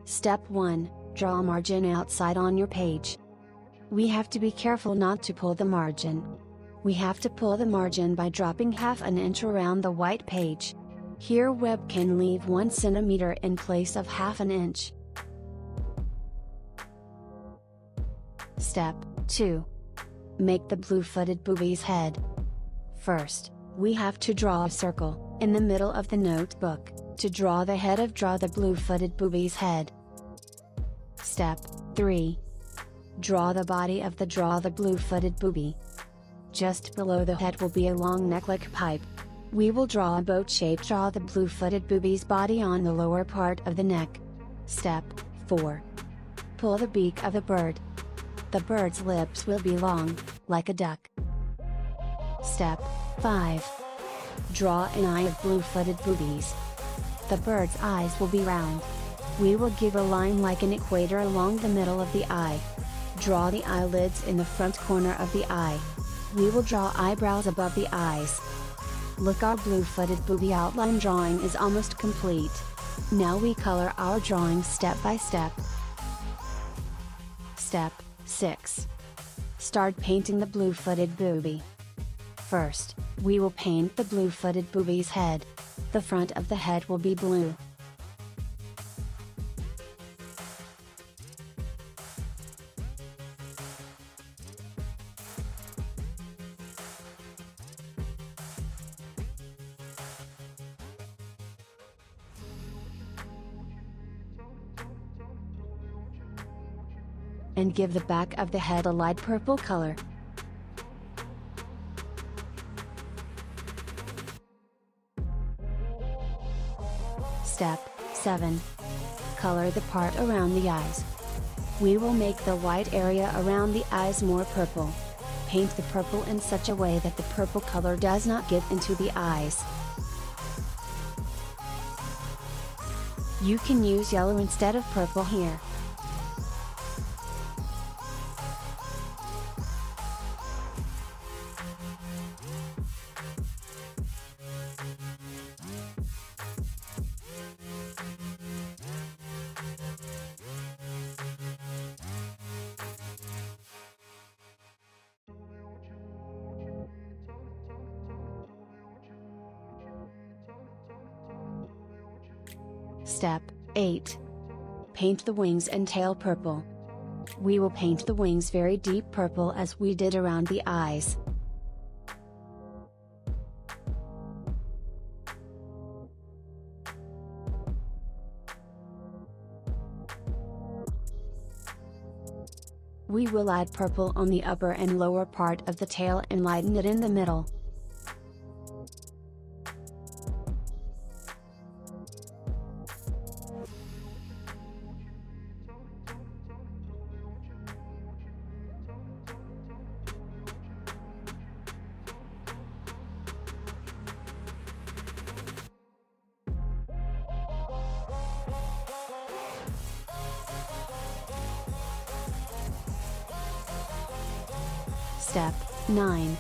Step 1. Draw a margin outside on your page. We have to be careful not to pull the margin. We have to pull the margin by dropping half an inch around the white page. Here web can leave 1 centimeter in place of half an inch. Step 2. Make the blue-footed booby's head. First, we have to draw a circle in the middle of the notebook to draw the head of the blue-footed booby's head. Step 3. Draw the body of the blue-footed booby. Just below the head will be a long neck like pipe. We will draw a boat shape. Draw the blue-footed booby's body on the lower part of the neck. Step 4. Pull the beak of the bird. The bird's lips will be long, like a duck. Step 5. Draw an eye of blue-footed boobies. The bird's eyes will be round. We will give a line like an equator along the middle of the eye. Draw the eyelids in the front corner of the eye. We will draw eyebrows above the eyes. Look, our blue-footed booby outline drawing is almost complete. Now we color our drawing step by step. Step 6. Start painting the blue-footed booby. First, we will paint the blue-footed booby's head. The front of the head will be blue. And give the back of the head a light purple color. Step 7. Color the part around the eyes. We will make the white area around the eyes more purple. Paint the purple in such a way that the purple color does not get into the eyes. You can use yellow instead of purple here. Step 8. Paint the wings and tail purple. We will paint the wings very deep purple as we did around the eyes. We will add purple on the upper and lower part of the tail and lighten it in the middle. Step 9.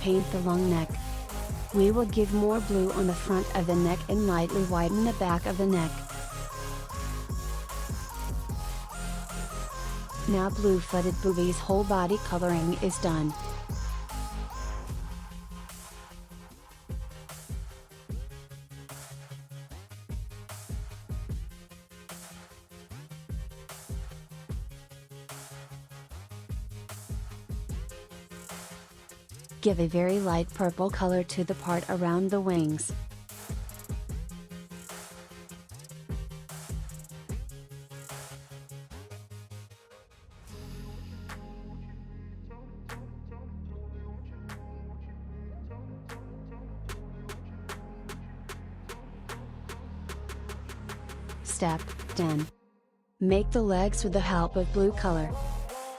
Paint the long neck. We will give more blue on the front of the neck and lightly widen the back of the neck. Now blue-footed booby's whole body coloring is done. Give a very light purple color to the part around the wings. Step 10. Make the legs with the help of blue color.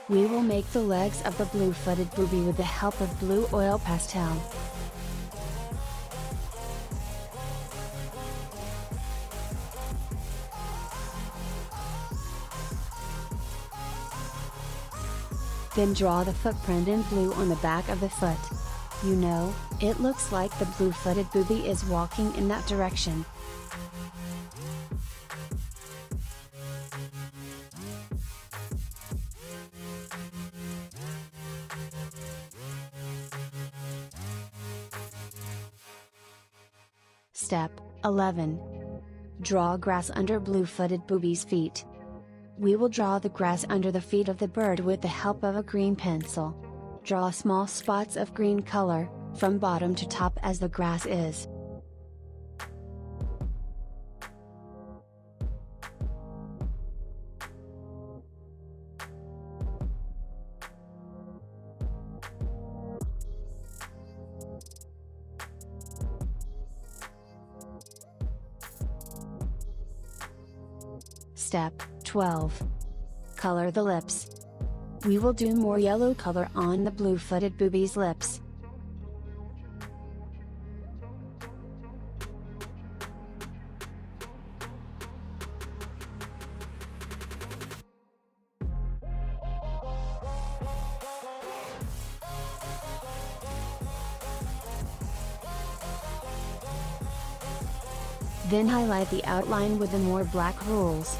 We will make the legs of the blue-footed booby with the help of blue oil pastel. Then draw the footprint in blue on the back of the foot. You know, it looks like the blue-footed booby is walking in that direction. Step 11. Draw grass under blue-footed booby's feet. We will draw the grass under the feet of the bird with the help of a green pencil. Draw small spots of green color, from bottom to top as the grass is. Step 12. Color the lips. We will do more yellow color on the blue-footed booby's lips. Then highlight the outline with the more black rules.